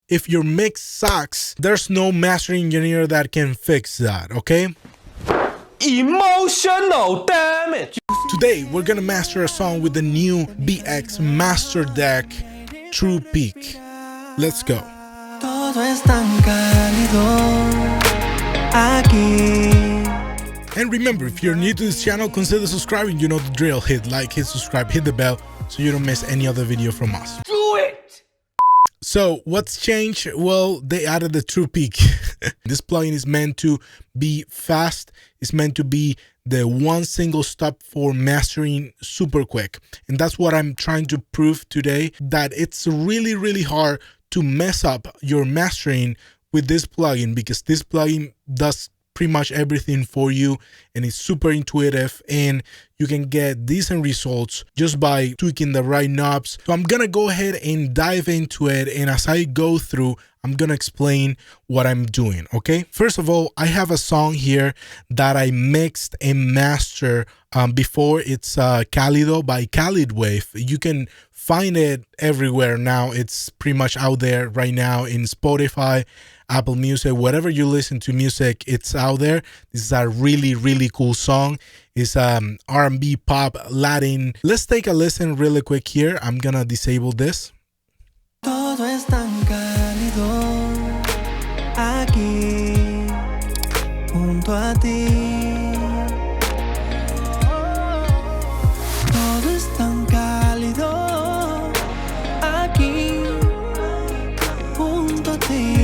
If your mix sucks, there's no mastering engineer that can fix that, okay? Emotional damage. Today, we're gonna master a song with the new BX Masterdesk True Peak. Let's go. Todo es tan cálido aquí. And remember, if you're new to this channel, consider subscribing. You know the drill. Hit like, hit subscribe, hit the bell so you don't miss any other video from us. Do it! So what's changed? Well, they added the True Peak. This plugin is meant to be fast. It's meant to be the one single stop for mastering super quick. And that's what I'm trying to prove today, that it's really, really hard to mess up your mastering with this plugin, because this plugin does pretty much everything for you and it's super intuitive, and you can get decent results just by tweaking the right knobs. So I'm gonna go ahead and dive into it, and as I go through, I'm gonna explain what I'm doing, okay? First of all, I have a song here that I mixed and mastered before. It's Calido by Calidwave. You can find it everywhere now. It's pretty much out there right now in Spotify, Apple Music, whatever you listen to music, it's out there. This is a really, really cool song. It's R&B, pop, Latin. Let's take a listen really quick here. I'm gonna disable this. Todo es tan cálido aquí junto a ti. Todo es tan cálido aquí junto a ti.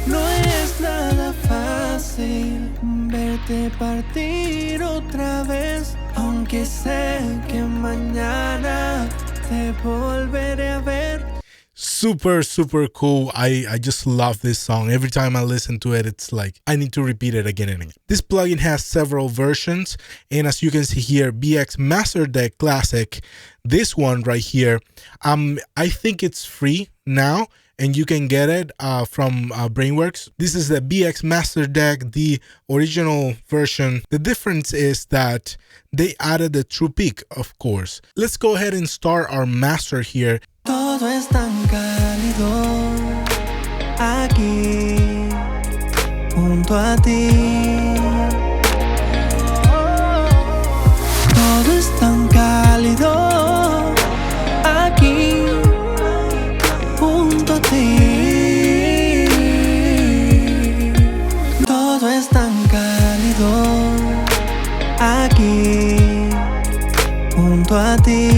No es nada fácil verte partir otra vez, aunque sé que mañana te volveré a ver. Super, super cool. I just love this song. Every time I listen to it, it's like I need to repeat it again and again. This plugin has several versions, and as you can see here, BX Masterdesk Classic, this one right here, I think it's free now, and you can get it from Brainworks. This is the BX Masterdesk, the original version. The difference is that they added the True Peak, of course. Let's go ahead and start our master here. Todo es tan cálido aquí junto a ti. Todo es tan cálido aquí junto a ti. Todo es tan cálido aquí junto a ti.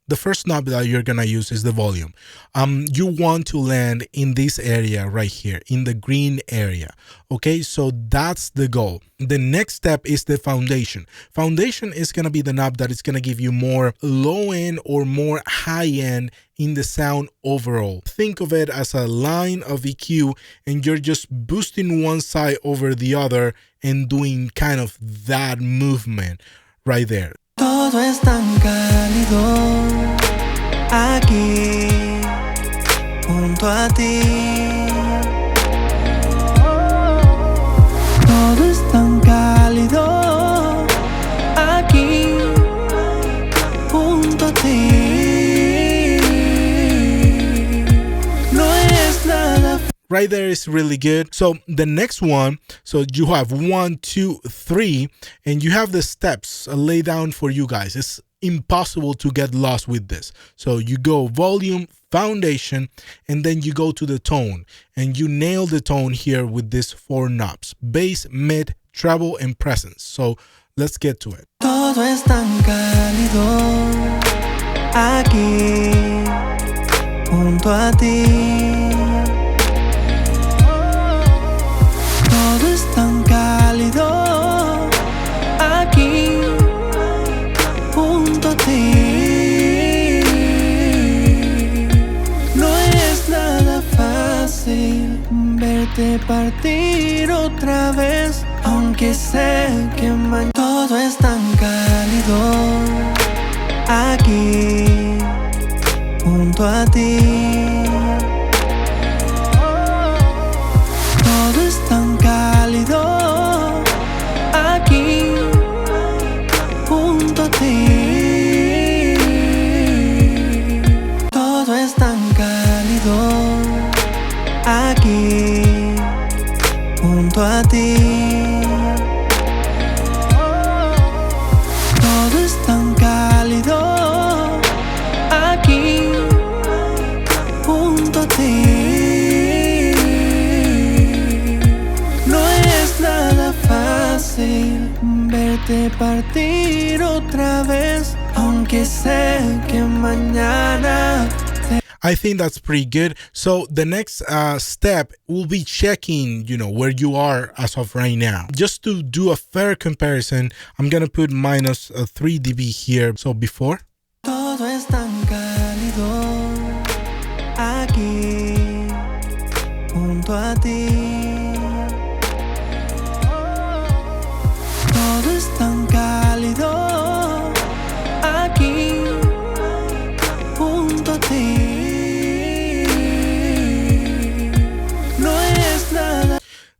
The first knob that you're gonna use is the volume. You want to land in this area right here, in the green area. Okay, so that's the goal. The next step is the foundation. Foundation is gonna be the knob that is gonna give you more low end or more high end in the sound overall. Think of it as a line of EQ, and you're just boosting one side over the other and doing kind of that movement right there. Todo es tan cálido aquí junto a ti. Todo es tan cálido aquí junto a ti. No es nada. Right there is really good. So the next one, so you have 1, 2, 3, and you have the steps laid down for you guys. It's impossible to get lost with this. So you go volume, foundation, and then you go to the tone, and you nail the tone here with these 4 knobs: bass, mid, treble, and presence. So let's get to it. Todo es tan cálido aquí junto a ti. Todo es tan cálido aquí junto a ti. No es nada fácil verte partir otra vez, aunque sé que mañana todo es tan cálido aquí junto a ti. Todo es tan cálido aquí verte partir otra vez, aunque sé que mañana. I think that's pretty good. So the next step will be checking, where you are as of right now. Just to do a fair comparison, I'm gonna put minus 3 dB here. So before. Todo es tan cálido aquí, junto a ti. Todo es tan cálido aquí, junto a ti.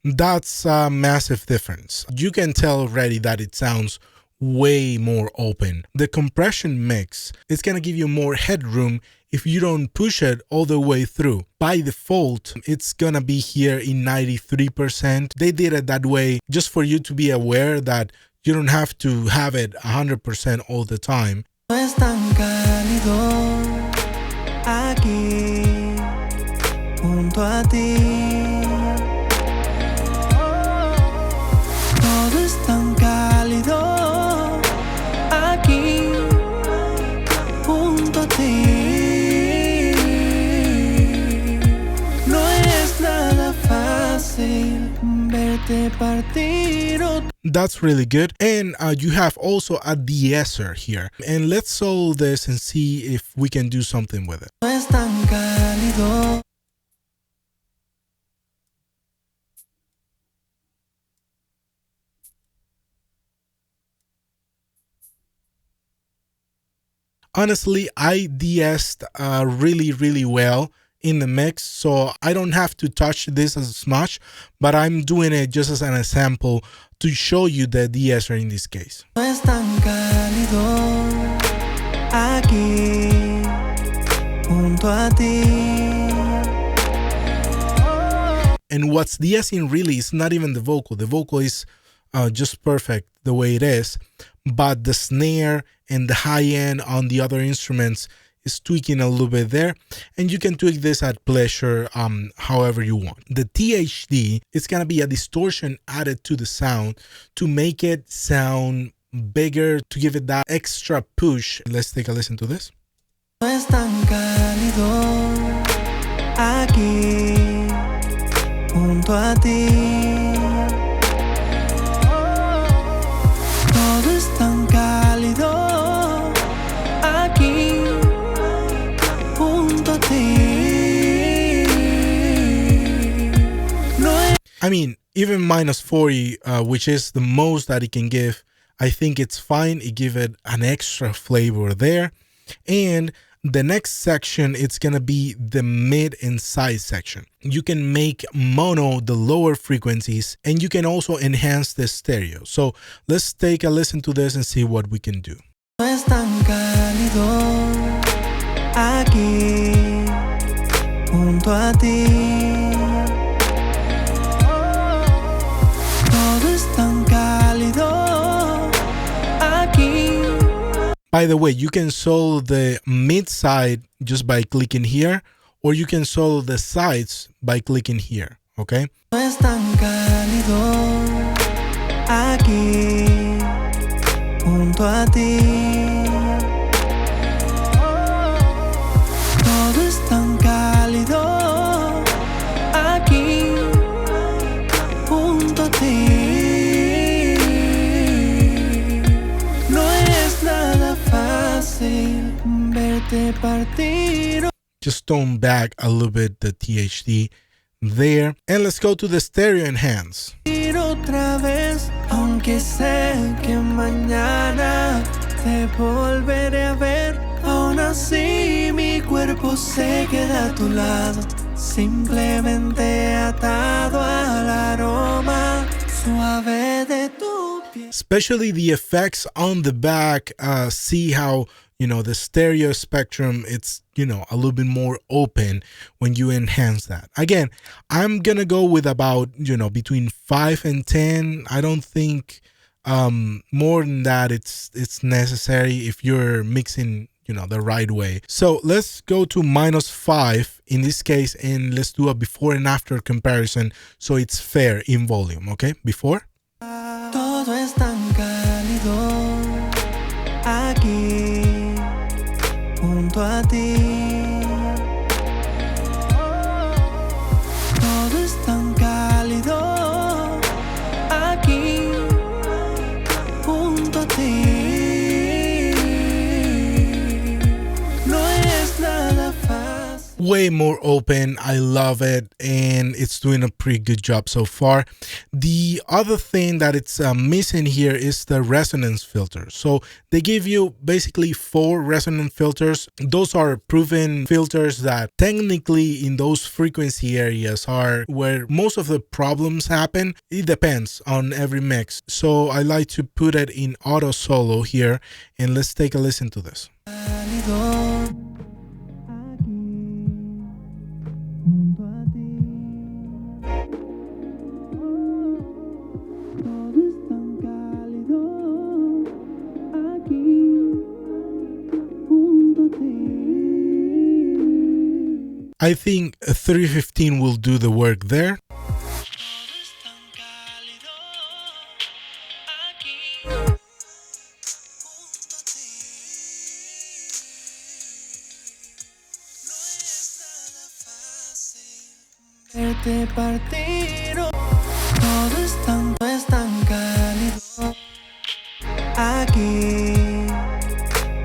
That's a massive difference. You can tell already that it sounds way more open. The compression mix is going to give you more headroom if you don't push it all the way through. By default, it's going to be here in 93%. They did it that way just for you to be aware that you don't have to have it 100% all the time. Es tan cálido aquí, junto a ti. Todo es tan cálido aquí, junto a ti. No es nada fácil verte partir. That's really good. And you have also a de-esser here. And let's solve this and see if we can do something with it. No es tan cálido. Honestly, I de-essed really well in the mix, so I don't have to touch this as much, but I'm doing it just as an example to show you the de-esser in this case. No es tan cálido aquí, junto a ti. And what's de-essing really is not even the vocal. The vocal is just perfect the way it is, but the snare and the high end on the other instruments is tweaking a little bit there, and you can tweak this at pleasure however you want. The THD is going to be a distortion added to the sound to make it sound bigger, to give it that extra push. Let's take a listen to this. No es tan cálido aquí, junto a ti. Todo es tan cálido aquí, junto a ti. No es. I mean, even minus 40, which is the most that it can give, I think it's fine. It gives it an extra flavor there. And the next section, it's going to be the mid and side section. You can make mono the lower frequencies, and you can also enhance the stereo. So let's take a listen to this and see what we can do. No es tan cálido aquí, junto a ti. Todo es tan cálido aquí. By the way, you can solo the mid side just by clicking here, or you can solo the sides by clicking here, okay? No es tan cálido aquí, junto a ti. Todo es tan cálido aquí, junto a ti. No es nada fácil verte partir. Just tone back a little bit the THD there. And let's go to the stereo enhance. Otra vez, aunque sé que mañana te volveré a ver, aún así mi cuerpo se queda a tu lado, simplemente atado al aroma suave de tu piel. Especially the effects on the back, see how, the stereo spectrum, it's, a little bit more open when you enhance that. Again, I'm going to go with about, between 5 and 10. I don't think more than that it's necessary if you're mixing, the right way. So let's go to -5 in this case, and let's do a before and after comparison so it's fair in volume, okay? Before. Todo es tan caro. junto a ti. Todo es tan cálido aquí junto a ti. No es nada fácil. Way more open. I love it, and it's doing a pretty good job so far. The other thing that it's missing here is the resonance filter. So they give you basically 4 resonance filters. Those are proven filters that technically in those frequency areas are where most of the problems happen. It depends on every mix. So I like to put it in auto solo here, and let's take a listen to this. I think 315 will do the work there. Verte partir, todo es tan cálido aquí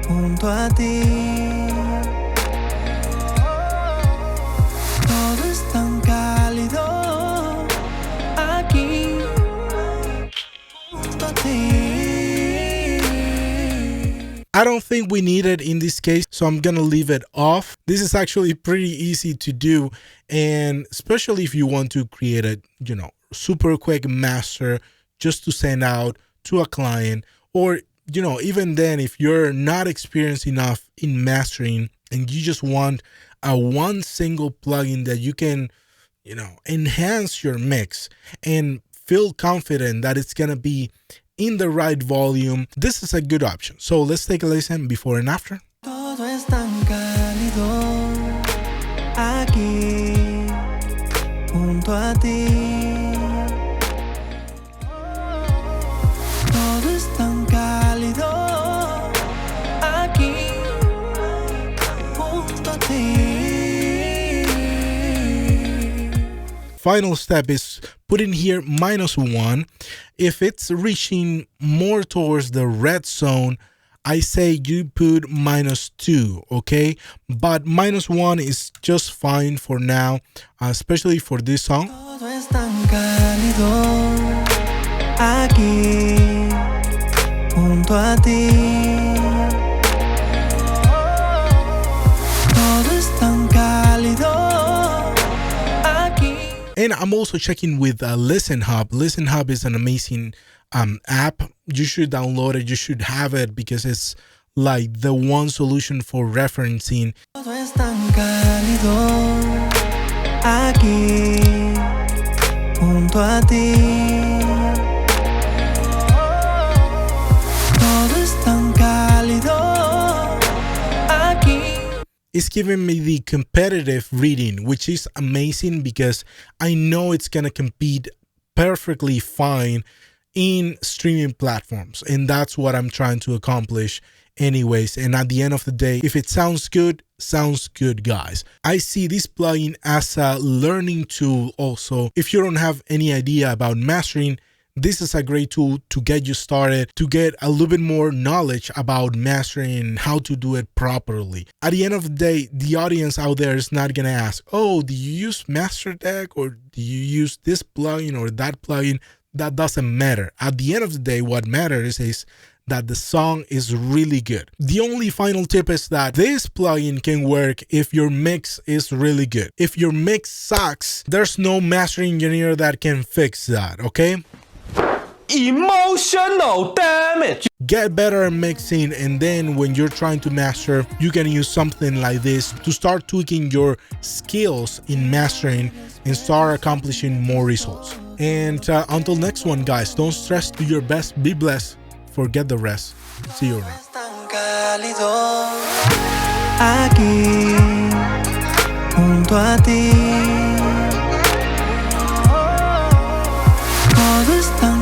junto a ti. Todo es tan cálido aquí junto a ti. I don't think we need it in this case, so I'm gonna leave it off. This is actually pretty easy to do, and especially if you want to create a, super quick master just to send out to a client, or, even then, if you're not experienced enough in mastering and you just want a one single plugin that you can, enhance your mix and feel confident that it's gonna be in the right volume, this is a good option. So let's take a listen before and after. Todo es tan cálido aquí junto a ti. Todo es tan cálido aquí junto a ti. Final step is putting here -1. If it's reaching more towards the red zone, I say you put -2, okay? But -1 is just fine for now, especially for this song. Todo es tan cálido aquí junto a ti. Todo es tan cálido aquí. And I'm also checking with Listen Hub. Listen Hub is an amazing app. You should download it. You should have it because it's like the one solution for referencing. Todo es tan cálido aquí junto a ti. Todo es tan cálido aquí. It's giving me the competitive reading, which is amazing because I know it's going to compete perfectly fine in streaming platforms. And that's what I'm trying to accomplish anyways. And at the end of the day, if it sounds good, guys. I see this plugin as a learning tool also. If you don't have any idea about mastering, this is a great tool to get you started, to get a little bit more knowledge about mastering and how to do it properly. At the end of the day, the audience out there is not going to ask, oh, do you use Masterdesk or do you use this plugin or that plugin? That doesn't matter. At the end of the day, what matters is that the song is really good. The only final tip is that this plugin can work if your mix is really good. If your mix sucks, there's no mastering engineer that can fix that, okay? Emotional damage. Get better at mixing, and then when you're trying to master, you can use something like this to start tweaking your skills in mastering and start accomplishing more results. And until next one, guys, don't stress, do your best, be blessed, forget the rest. See you around. Aquí junto a ti. Todo es tan